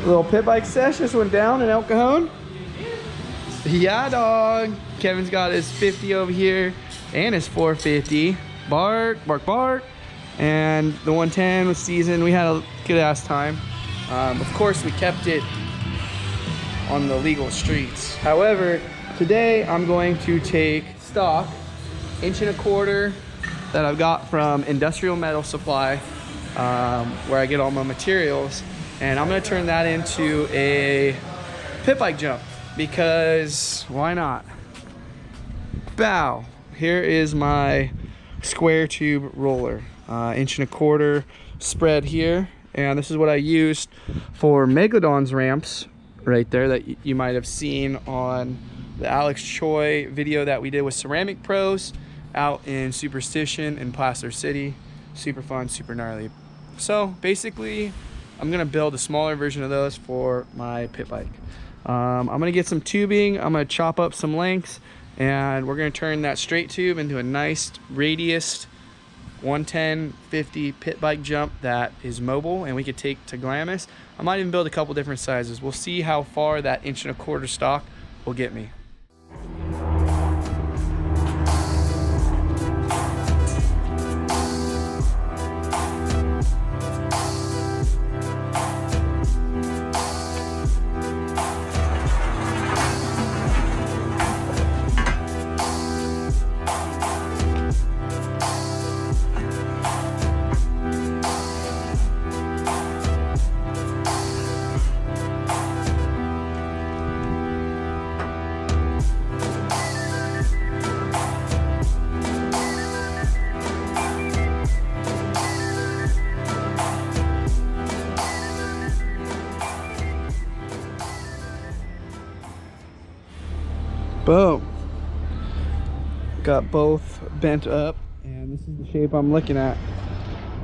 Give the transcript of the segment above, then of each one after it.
Little pit bike sesh just went down in El Cajon. Yeah, dog. Kevin's got his 50 over here and his 450. Bark, bark, bark. And the 110 was seasoned. We had a good ass time. Of course, we kept it on the legal streets. However, today I'm going to take stock 1.25 inch that I've got from Industrial Metal Supply, where I get all my materials, and I'm gonna turn that into a pit bike jump, because why not? Bow. Here is my square tube roller, 1.25 inch spread here, and this is what I used for Megalodon's ramps right there that you might have seen on the Alex Choi video that we did with Ceramic Pros out in Superstition in Placer City. Super fun, super gnarly. So basically, I'm gonna build a smaller version of those for my pit bike. I'm gonna get some tubing, I'm gonna chop up some lengths, and we're gonna turn that straight tube into a nice radius 110/50 pit bike jump that is mobile and we could take to Glamis. I might even build a couple different sizes. We'll see how far that 1.25 inch stock will get me. Boom. Got both bent up, and this is the shape I'm looking at.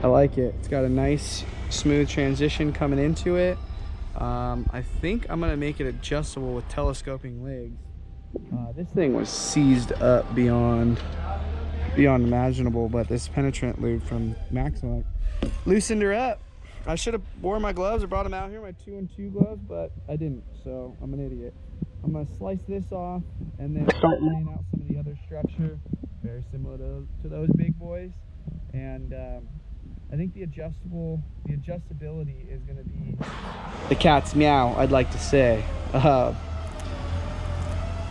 I like it. It's got a nice smooth transition coming into it. I think I'm gonna make it adjustable with telescoping legs. This thing was seized up beyond imaginable, but this penetrant lube from Maximum loosened her up. I should have worn my gloves or brought them out here, my 2-in-2 gloves, but I didn't, so I'm an idiot. I'm gonna slice this off and then start laying out some of the other structure, very similar to those big boys. And I think the adjustability is gonna be the cat's meow, I'd like to say.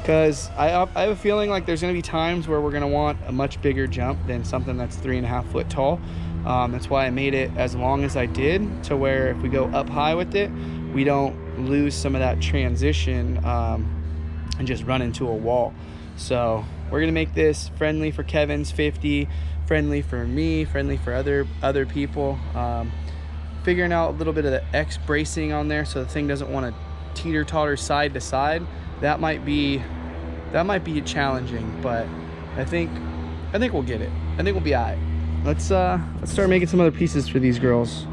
Because I have a feeling like there's gonna be times where we're gonna want a much bigger jump than something that's 3.5 foot tall. That's why I made it as long as I did, to where if we go up high with it, we don't lose some of that transition and just run into a wall. So we're gonna make this friendly for Kevin's 50, friendly for me, friendly for other people. Figuring out a little bit of the X bracing on there so the thing doesn't want to teeter-totter side to side. That might be challenging, but I think we'll get it. I think we'll be all right. Let's start making some other pieces for these girls.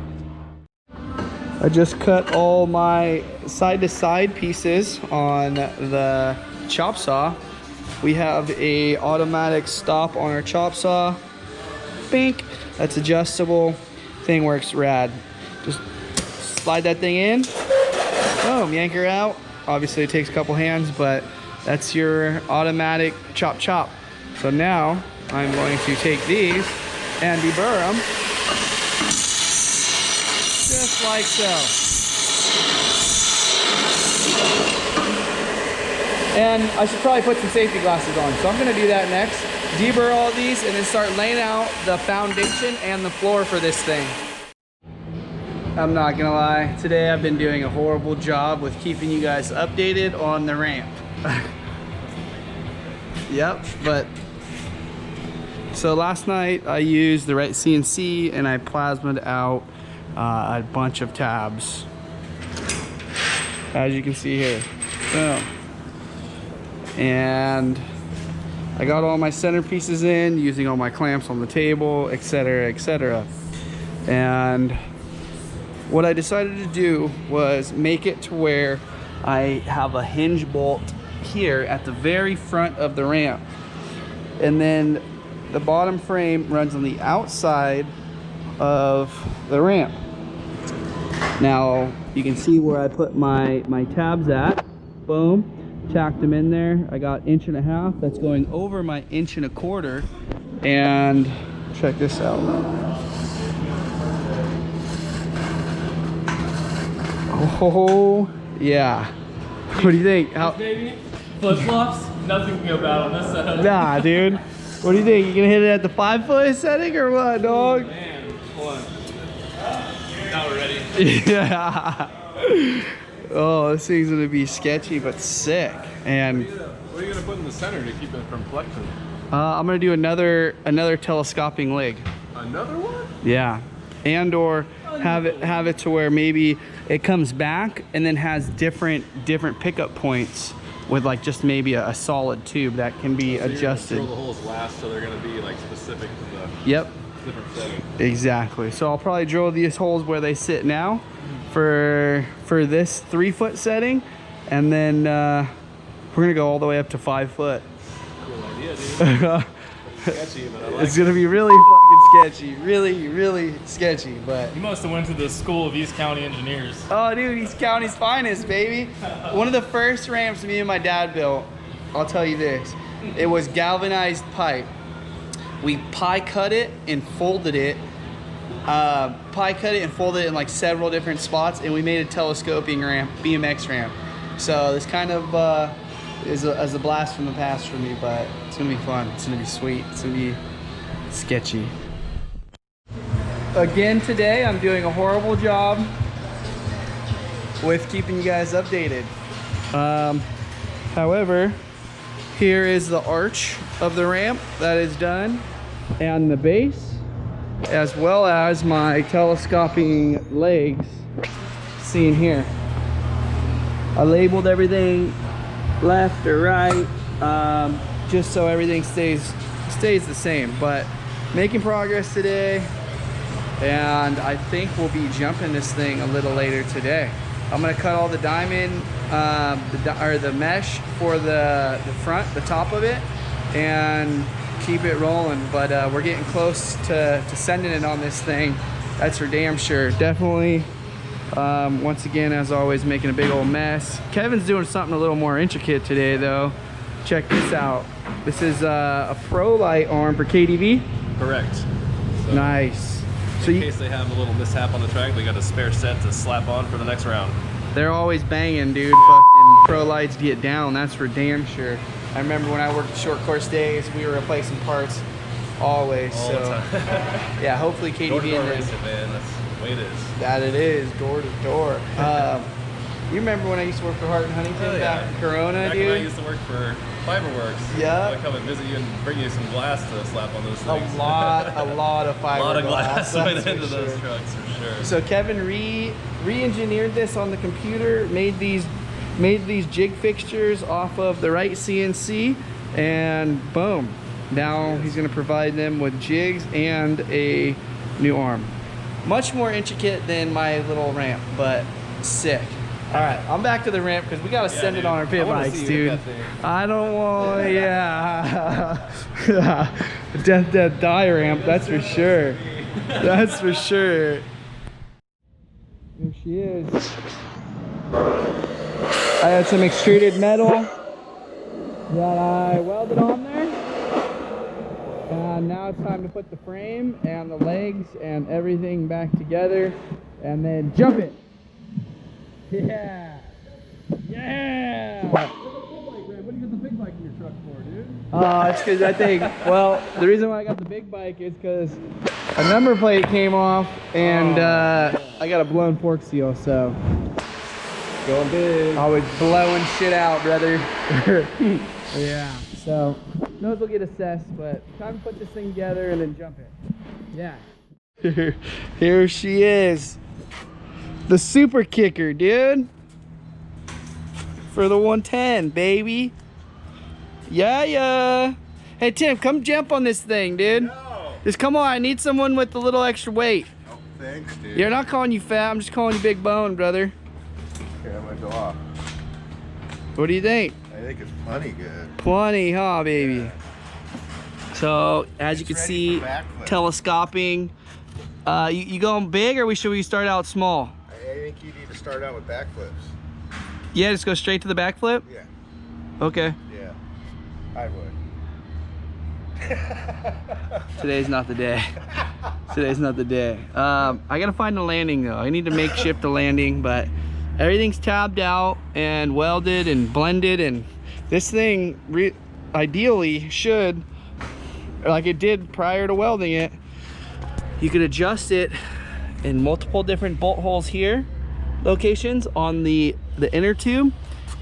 I just cut all my side-to-side pieces on the chop saw. We have a automatic stop on our chop saw. Bink. That's adjustable. Thing works rad. Just slide that thing in. Boom, yank her out. Obviously it takes a couple hands, but that's your automatic chop chop. So now I'm going to take these and deburr them. Just like so. And I should probably put some safety glasses on. So I'm gonna do that next. Deburr all of these and then start laying out the foundation and the floor for this thing. I'm not gonna lie, today I've been doing a horrible job with keeping you guys updated on the ramp. Yep, but so last night I used the right CNC and I plasmaed out a bunch of tabs, as you can see here. Boom. And I got all my centerpieces in using all my clamps on the table, etc., etc. And what I decided to do was make it to where I have a hinge bolt here at the very front of the ramp, and then the bottom frame runs on the outside of the ramp. Now you can see where I put my tabs at. Boom, tacked them in there. I got 1.5 inches. That's going over my 1.25 inches. And check this out. Oh yeah. What do you think? Baby, flip flops. Nothing can go bad on this setup. Nah, dude. What do you think? You gonna hit it at the 5-foot setting or what, dog? Man, hold on. Now we're ready. Yeah. Oh, this thing's gonna be sketchy but sick. And what are you gonna put in the center to keep it from flexing? I'm gonna do another telescoping leg. Another one? Yeah. And or have it to where maybe it comes back and then has different pickup points with like just maybe a solid tube that can be adjusted. Drill the holes last, so they're gonna be like specific to the different setting. Exactly. So I'll probably drill these holes where they sit now for this 3-foot setting, and then we're gonna go all the way up to 5 foot. Cool idea, dude. Sketchy, but I like it's gonna be really fucking sketchy, really sketchy. But you must have went to the school of East County engineers. oh, dude, East County's finest, baby. One of the first ramps me and my dad built, I'll tell you this, it was galvanized pipe. We pie cut it and folded it. In like several different spots, and we made a telescoping ramp, BMX ramp. So this kind of is a blast from the past for me, but it's gonna be fun. It's gonna be sweet. It's gonna be sketchy. Again today, I'm doing a horrible job with keeping you guys updated. However, here is the arch of the ramp that is done, and the base, as well as my telescoping legs seen here. I labeled everything left or right, just so everything stays the same. But making progress today, and I think we'll be jumping this thing a little later today. I'm gonna cut all the diamond, the mesh for the front, the top of it, and keep it rolling. But we're getting close to sending it on this thing. That's for damn sure. Definitely. Once again, as always, making a big old mess. Kevin's doing something a little more intricate today, though. Check this out. This is a Pro Light arm for KDV. Correct. So Nice. So in case they have a little mishap on the track, they got a spare set to slap on for the next round. They're always banging, dude. Fucking Pro Lights get down. That's for damn sure. I remember when I worked short course days, we were replacing parts always. All so the time. yeah, hopefully KDV Door-to-door racing, man. That's the way it is. That it is, door to door. You remember when I used to work for Hart and Huntington back in Corona, back dude? when I used to work for Fiberworks. Yeah. I'd come and visit you and bring you some glass to slap on those things. A lot of fiberglass. A lot of glass went into sure. those trucks for sure. So Kevin re-engineered this on the computer, made these jig fixtures off of the right CNC, and boom. Now he's gonna provide them with jigs and a new arm. Much more intricate than my little ramp, but sick. All right, I'm back to the ramp because we gotta send it on our pit bikes, dude. I don't want, yeah. Death, die ramp, that's for sure. That's for sure. There she is. I had some extruded metal that I welded on there. And now it's time to put the frame and the legs and everything back together and then jump it. Yeah. Yeah. What do you get the big bike in your truck for, dude? It's because I think, well, the reason why I got the big bike is because a number plate came off and I got a blown fork seal, so. Going big. I was blowing shit out, brother. Yeah, so those will get assessed, but time to put this thing together and then jump it. Yeah. Here she is. The super kicker, dude. For the 110, baby. Yeah. Hey, Tim, come jump on this thing, dude. No. Just come on. I need someone with a little extra weight. Oh, thanks, dude. You're not calling you fat. I'm just calling you big bone, brother. Okay, I'm gonna go off. What do you think? I think it's plenty good. Plenty, huh, baby? Yeah. So, as you can Ready see, for backflip. telescoping. You going big, or should we start out small? think you need to start out with backflips. Yeah, just go straight to the backflip? Yeah. Okay. Yeah. I would. Today's not the day. Today's not the day. I gotta find a landing though. I need to makeshift a landing, but everything's tabbed out and welded and blended, and this thing ideally should, like it did prior to welding it, you could adjust it in multiple different bolt holes here, locations on the inner tube,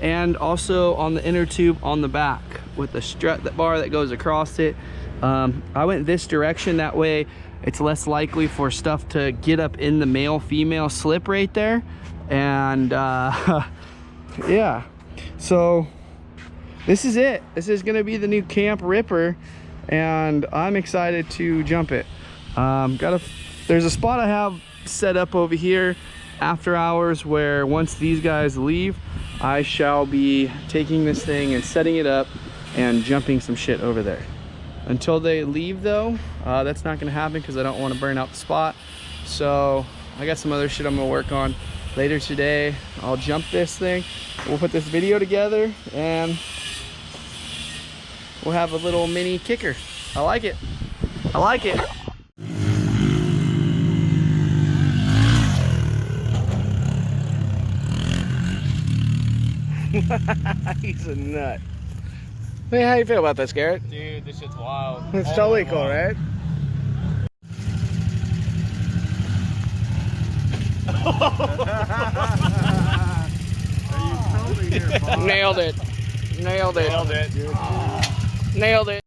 and also on the inner tube on the back with the strut, that bar that goes across it. I went this direction, that way it's less likely for stuff to get up in the male female slip right there. And yeah, so this is it. This is gonna be the new Camp Ripper, and I'm excited to jump it. There's a spot I have set up over here after hours where once these guys leave, I shall be taking this thing and setting it up and jumping some shit over there. Until they leave though, that's not gonna happen because I don't want to burn out the spot. So I got some other shit I'm gonna work on later today. I'll jump this thing, we'll put this video together, and we'll have a little mini kicker. I like it. I like it. He's a nut. Hey, how you feel about this, Garrett? Dude, this shit's wild. It's totally cool, right? Nailed it. Nailed it. Nailed it. Nailed it.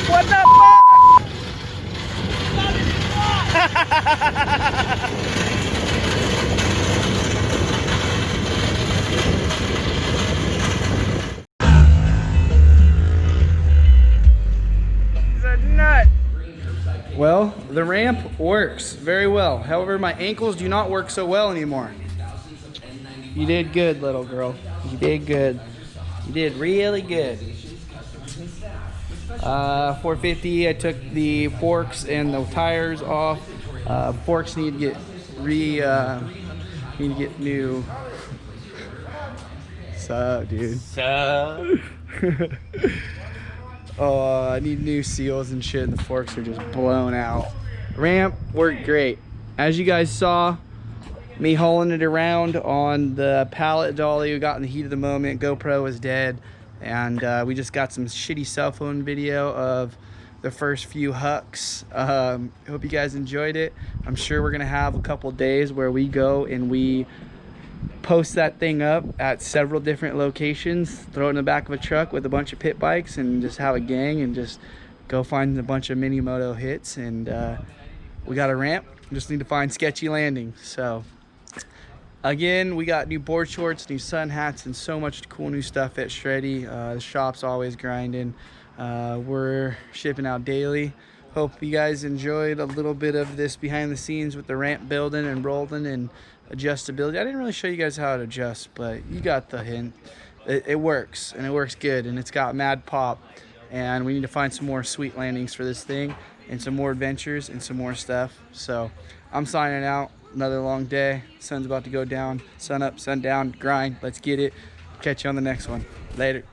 What the fuck? Well, the ramp works very well. However, my ankles do not work so well anymore. You did good, little girl. You did good. You did really good. 450, I took the forks and the tires off. Forks need to get new. Sup, dude? Sup? Oh, I need new seals and shit, and the forks are just blown out. Ramp worked great. As you guys saw, me hauling it around on the pallet dolly, we got in the heat of the moment. GoPro was dead, and we just got some shitty cell phone video of the first few hucks. Hope you guys enjoyed it. I'm sure we're gonna have a couple days where we go and we post that thing up at several different locations, throw it in the back of a truck with a bunch of pit bikes, and just have a gang and just go find a bunch of mini moto hits. And we got a ramp, just need to find sketchy landings. So again, we got new board shorts, new sun hats, and so much cool new stuff at Shreddy. The shop's always grinding. We're shipping out daily. Hope you guys enjoyed a little bit of this behind the scenes with the ramp building and rolling and adjustability. I didn't really show you guys how it adjusts, but you got the hint. It works, and it works good, and it's got mad pop, and we need to find some more sweet landings for this thing and some more adventures and some more stuff. So I'm signing out. Another long day. Sun's about to go down. Sun up, sun down, grind. Let's get it. Catch you on the next one. Later.